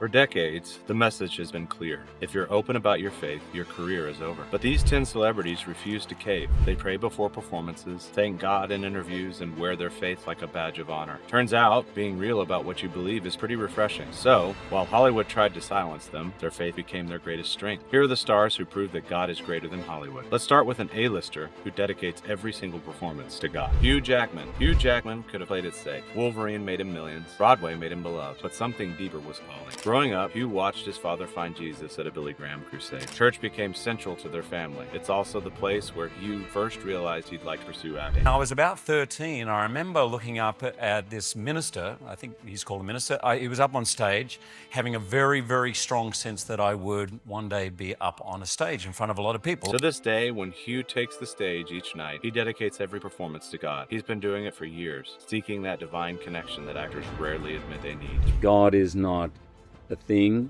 For decades, the message has been clear. If you're open about your faith, your career is over. But these 10 celebrities refuse to cave. They pray before performances, thank God in interviews, and wear their faith like a badge of honor. Turns out, being real about what you believe is pretty refreshing. So, while Hollywood tried to silence them, their faith became their greatest strength. Here are the stars who prove that God is greater than Hollywood. Let's start with an A-lister who dedicates every single performance to God. Hugh Jackman. Hugh Jackman could have played it safe. Wolverine made him millions. Broadway made him beloved. But something deeper was calling. Growing up, Hugh watched his father find Jesus at a Billy Graham crusade. Church became central to their family. It's also the place where Hugh first realized he'd like to pursue acting. I was about 13. I remember looking up at this minister. I think he's called a minister. He was up on stage, having a very, very strong sense that I would one day be up on a stage in front of a lot of people. To this day, when Hugh takes the stage each night, he dedicates every performance to God. He's been doing it for years, seeking that divine connection that actors rarely admit they need. God is not a thing,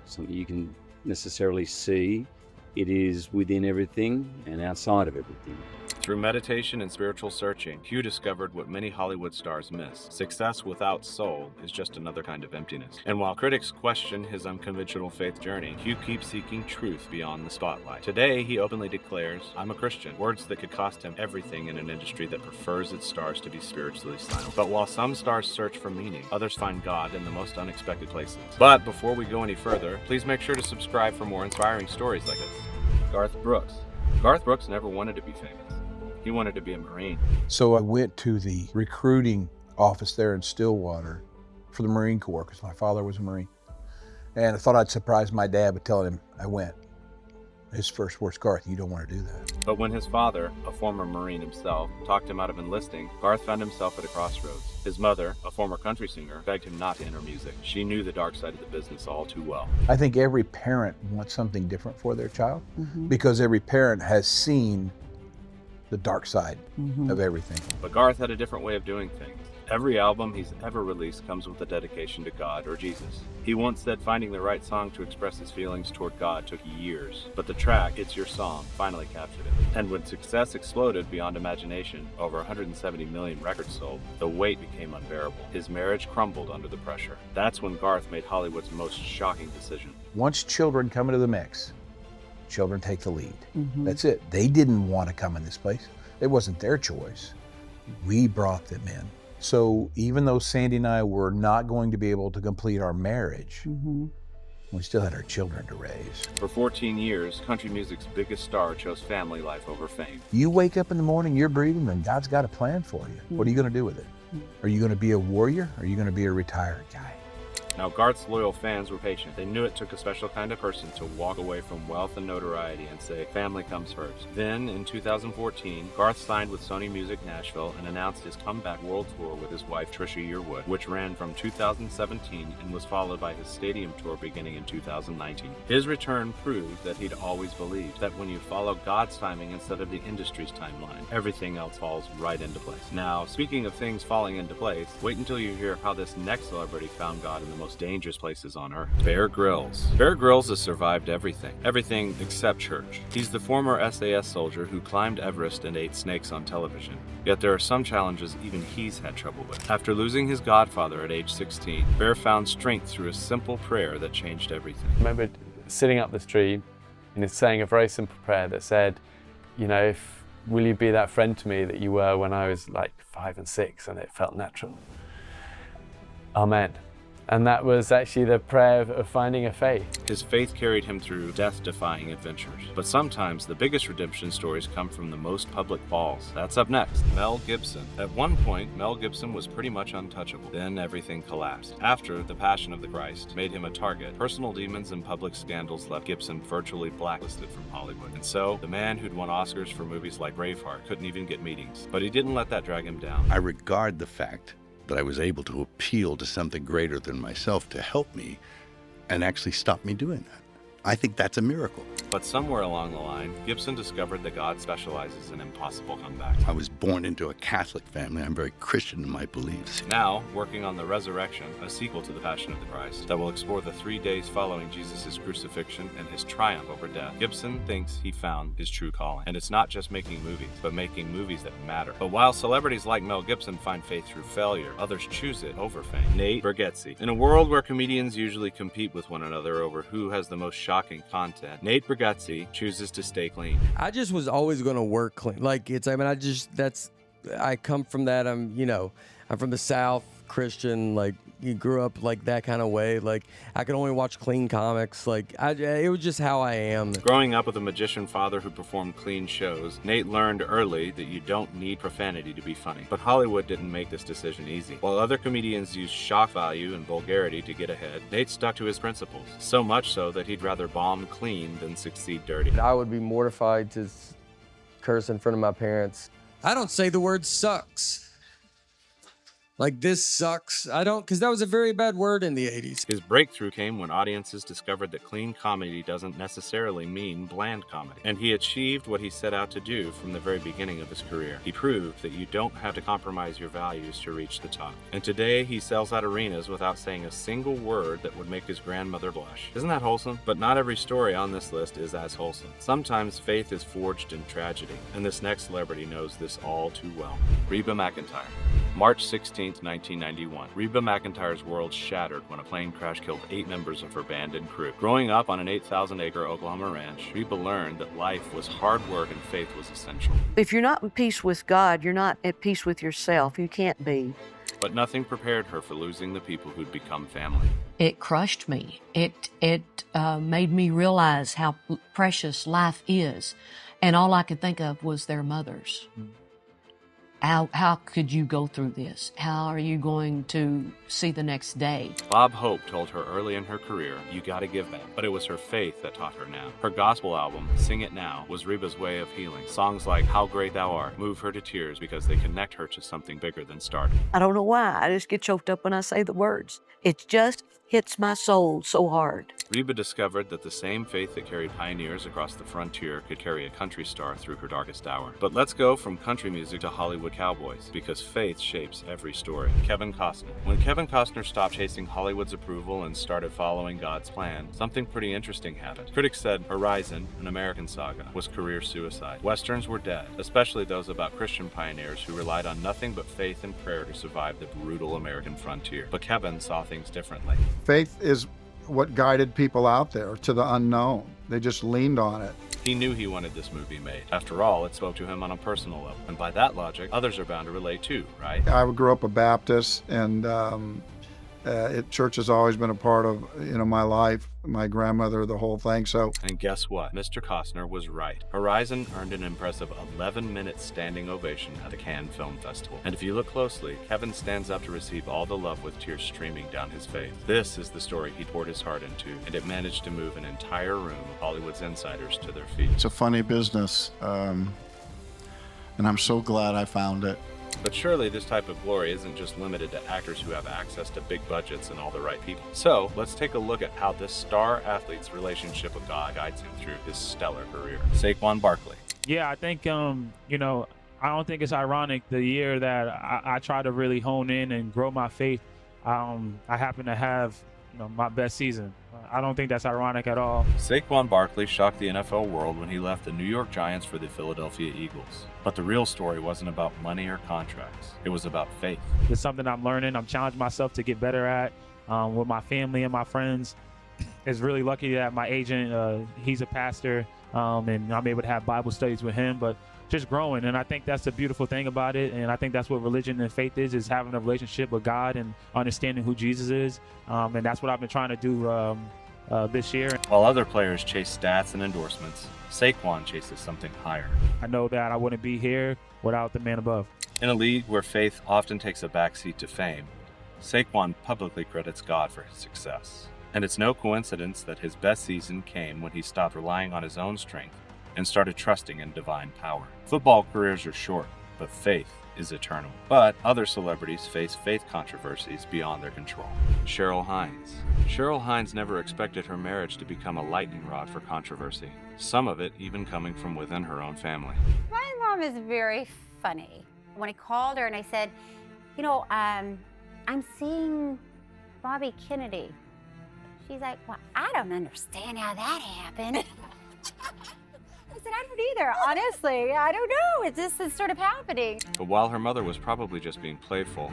something you can necessarily see. It is within everything and outside of everything. Through meditation and spiritual searching, Hugh discovered what many Hollywood stars miss. Success without soul is just another kind of emptiness. And while critics question his unconventional faith journey, Hugh keeps seeking truth beyond the spotlight. Today, he openly declares, "I'm a Christian," words that could cost him everything in an industry that prefers its stars to be spiritually silent. But while some stars search for meaning, others find God in the most unexpected places. But before we go any further, please make sure to subscribe for more inspiring stories like this. Garth Brooks. Garth Brooks never wanted to be famous. He wanted to be a Marine. So I went to the recruiting office there in Stillwater for the Marine Corps because my father was a Marine. And I thought I'd surprise my dad by telling him I went. His first words, "Garth, you don't want to do that." But when his father, a former Marine himself, talked him out of enlisting, Garth found himself at a crossroads. His mother, a former country singer, begged him not to enter music. She knew the dark side of the business all too well. I think every parent wants something different for their child because every parent has seen the dark side of everything. But Garth had a different way of doing things. Every album he's ever released comes with a dedication to God or Jesus. He once said finding the right song to express his feelings toward God took years, but the track, "It's Your Song," finally captured it. And when success exploded beyond imagination, over 170 million records sold, the weight became unbearable. His marriage crumbled under the pressure. That's when Garth made Hollywood's most shocking decision. Once children come into the mix, children take the lead. That's it. They didn't want to come in this place. It wasn't their choice. We brought them in. So even though Sandy and I were not going to be able to complete our marriage, we still had our children to raise. For 14 years, country music's biggest star chose family life over fame. You wake up in the morning, you're breathing, and God's got a plan for you. What are you going to do with it? Are you going to be a warrior? Or are you going to be a retired guy? Now, Garth's loyal fans were patient. They knew it took a special kind of person to walk away from wealth and notoriety and say, family comes first. Then, in 2014, Garth signed with Sony Music Nashville and announced his comeback world tour with his wife, Trisha Yearwood, which ran from 2017 and was followed by his stadium tour beginning in 2019. His return proved that he'd always believed that when you follow God's timing instead of the industry's timeline, everything else falls right into place. Now, speaking of things falling into place, wait until you hear how this next celebrity found God in the most dangerous places on earth. Bear Grylls. Bear Grylls has survived everything except church. He's the former SAS soldier who climbed Everest and ate snakes on television. Yet there are some challenges even he's had trouble with. After losing his godfather at age 16, Bear found strength through a simple prayer that changed everything. I remember sitting up the tree and saying a very simple prayer that said, you know, will you be that friend to me that you were when I was like 5 and 6 and it felt natural? Amen. And that was actually the prayer of finding a faith. His faith carried him through death-defying adventures. But sometimes the biggest redemption stories come from the most public falls. That's up next. Mel Gibson. At one point, Mel Gibson was pretty much untouchable. Then everything collapsed. After The Passion of the Christ made him a target, personal demons and public scandals left Gibson virtually blacklisted from Hollywood. And so, the man who'd won Oscars for movies like Braveheart couldn't even get meetings. But he didn't let that drag him down. I regard the fact that I was able to appeal to something greater than myself to help me and actually stop me doing that. I think that's a miracle. But somewhere along the line, Gibson discovered that God specializes in impossible comebacks. I was born into a Catholic family. I'm very Christian in my beliefs. Now, working on The Resurrection, a sequel to The Passion of the Christ, that will explore the 3 days following Jesus' crucifixion and his triumph over death, Gibson thinks he found his true calling. And it's not just making movies, but making movies that matter. But while celebrities like Mel Gibson find faith through failure, others choose it over fame. Nate Bargatze. In a world where comedians usually compete with one another over who has the most shocking content, Nate Bargatze chooses to stay clean. I just was always going to work clean. I come from that. I'm from the South, Christian, you grew up like that kind of way. I could only watch clean comics. It was just how I am. Growing up with a magician father who performed clean shows, Nate learned early that you don't need profanity to be funny. But Hollywood didn't make this decision easy. While other comedians used shock value and vulgarity to get ahead, Nate stuck to his principles. So much so that he'd rather bomb clean than succeed dirty. I would be mortified to curse in front of my parents. I don't say the word sucks. This sucks. I don't, because that was a very bad word in the 80s. His breakthrough came when audiences discovered that clean comedy doesn't necessarily mean bland comedy. And he achieved what he set out to do from the very beginning of his career. He proved that you don't have to compromise your values to reach the top. And today, he sells out arenas without saying a single word that would make his grandmother blush. Isn't that wholesome? But not every story on this list is as wholesome. Sometimes faith is forged in tragedy, and this next celebrity knows this all too well. Reba McEntire. March 16, 1991. Reba McEntire's world shattered when a plane crash killed 8 members of her band and crew. Growing up on an 8,000-acre Oklahoma ranch, Reba learned that life was hard work and faith was essential. If you're not in peace with God, you're not at peace with yourself. You can't be. But nothing prepared her for losing the people who'd become family. It crushed me. It made me realize how precious life is. And all I could think of was their mothers. How could you go through this? How are you going to see the next day? Bob Hope told her early in her career, you gotta give back. But it was her faith that taught her now. Her gospel album, Sing It Now, was Reba's way of healing. Songs like How Great Thou Art move her to tears because they connect her to something bigger than stardom. I don't know why. I just get choked up when I say the words. It just hits my soul so hard. Reba discovered that the same faith that carried pioneers across the frontier could carry a country star through her darkest hour. But let's go from country music to Hollywood cowboys, because faith shapes every story. Kevin Costner. When Kevin Costner stopped chasing Hollywood's approval and started following God's plan, something pretty interesting happened. Critics said Horizon, an American saga, was career suicide. Westerns were dead, especially those about Christian pioneers who relied on nothing but faith and prayer to survive the brutal American frontier. But Kevin saw things differently. Faith is what guided people out there to the unknown. They just leaned on it. He knew he wanted this movie made. After all, it spoke to him on a personal level. And by that logic, others are bound to relate too, right? I grew up a Baptist, and church has always been a part of my life. My grandmother, the whole thing. So. And guess what? Mr. Costner was right. Horizon earned an impressive 11-minute standing ovation at the Cannes Film Festival. And if you look closely, Kevin stands up to receive all the love with tears streaming down his face. This is the story he poured his heart into, and it managed to move an entire room of Hollywood's insiders to their feet. It's a funny business, and I'm so glad I found it. But surely this type of glory isn't just limited to actors who have access to big budgets and all the right people. So let's take a look at how this star athlete's relationship with God guides him through his stellar career. Saquon Barkley. Yeah, I think, I don't think it's ironic the year that I try to really hone in and grow my faith. I happen to have, my best season. I don't think that's ironic at all. Saquon Barkley shocked the NFL world when he left the New York Giants for the Philadelphia Eagles. But the real story wasn't about money or contracts. It was about faith. It's something I'm learning. I'm challenging myself to get better at with my family and my friends. It's really lucky that my agent, he's a pastor, and I'm able to have Bible studies with him. But just growing, and I think that's the beautiful thing about it, and I think that's what religion and faith is having a relationship with God and understanding who Jesus is, and that's what I've been trying to do this year. While other players chase stats and endorsements, Saquon chases something higher. I know that I wouldn't be here without the man above. In a league where faith often takes a backseat to fame, Saquon publicly credits God for his success. And it's no coincidence that his best season came when he stopped relying on his own strength and started trusting in divine power. Football careers are short, but faith is eternal. But other celebrities face faith controversies beyond their control. Cheryl Hines. Cheryl Hines never expected her marriage to become a lightning rod for controversy, some of it even coming from within her own family. My mom is very funny. When I called her and I said, you know, I'm seeing Bobby Kennedy. She's like, well, I don't understand how that happened. I said, I don't either, honestly. I don't know. It's just is sort of happening. But while her mother was probably just being playful,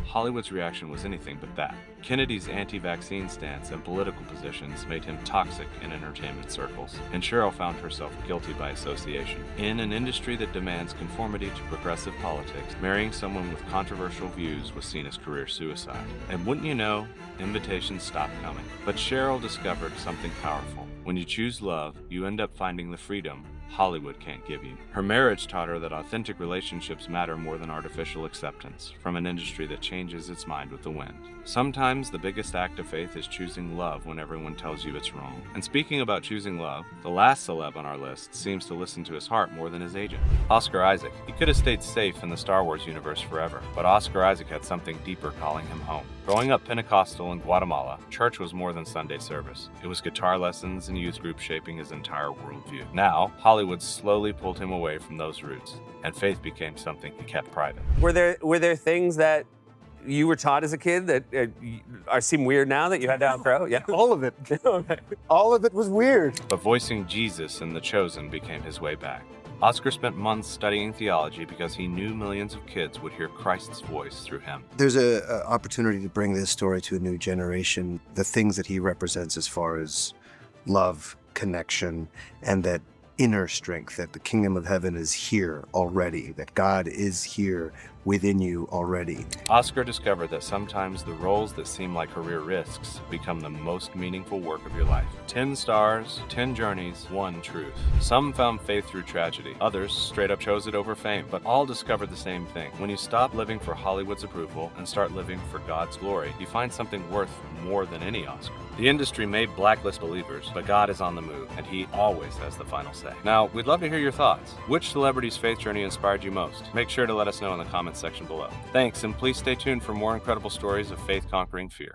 Hollywood's reaction was anything but that. Kennedy's anti-vaccine stance and political positions made him toxic in entertainment circles, and Cheryl found herself guilty by association. In an industry that demands conformity to progressive politics, marrying someone with controversial views was seen as career suicide. And wouldn't you know, invitations stopped coming. But Cheryl discovered something powerful. When you choose love, you end up finding the freedom Hollywood can't give you. Her marriage taught her that authentic relationships matter more than artificial acceptance from an industry that changes its mind with the wind. Sometimes the biggest act of faith is choosing love when everyone tells you it's wrong. And speaking about choosing love, the last celeb on our list seems to listen to his heart more than his agent. Oscar Isaac. He could have stayed safe in the Star Wars universe forever, but Oscar Isaac had something deeper calling him home. Growing up Pentecostal in Guatemala, church was more than Sunday service. It was guitar lessons and youth group shaping his entire worldview. Now, Hollywood slowly pulled him away from those roots, and faith became something he kept private. Were there things that you were taught as a kid that seem weird now that you had to outgrow? Yeah, all of it. All of it was weird. But voicing Jesus in The Chosen became his way back. Oscar spent months studying theology because he knew millions of kids would hear Christ's voice through him. There's an opportunity to bring this story to a new generation. The things that he represents as far as love, connection, and that inner strength, that the kingdom of heaven is here already, that God is here within you already. Oscar discovered that sometimes the roles that seem like career risks become the most meaningful work of your life. 10 stars, 10 journeys, 1 truth. Some found faith through tragedy. Others straight up chose it over fame, but all discovered the same thing. When you stop living for Hollywood's approval and start living for God's glory, you find something worth more than any Oscar. The industry may blacklist believers, but God is on the move, and he always has the final say. Now, we'd love to hear your thoughts. Which celebrity's faith journey inspired you most? Make sure to let us know in the comments section below. Thanks, and please stay tuned for more incredible stories of faith conquering fear.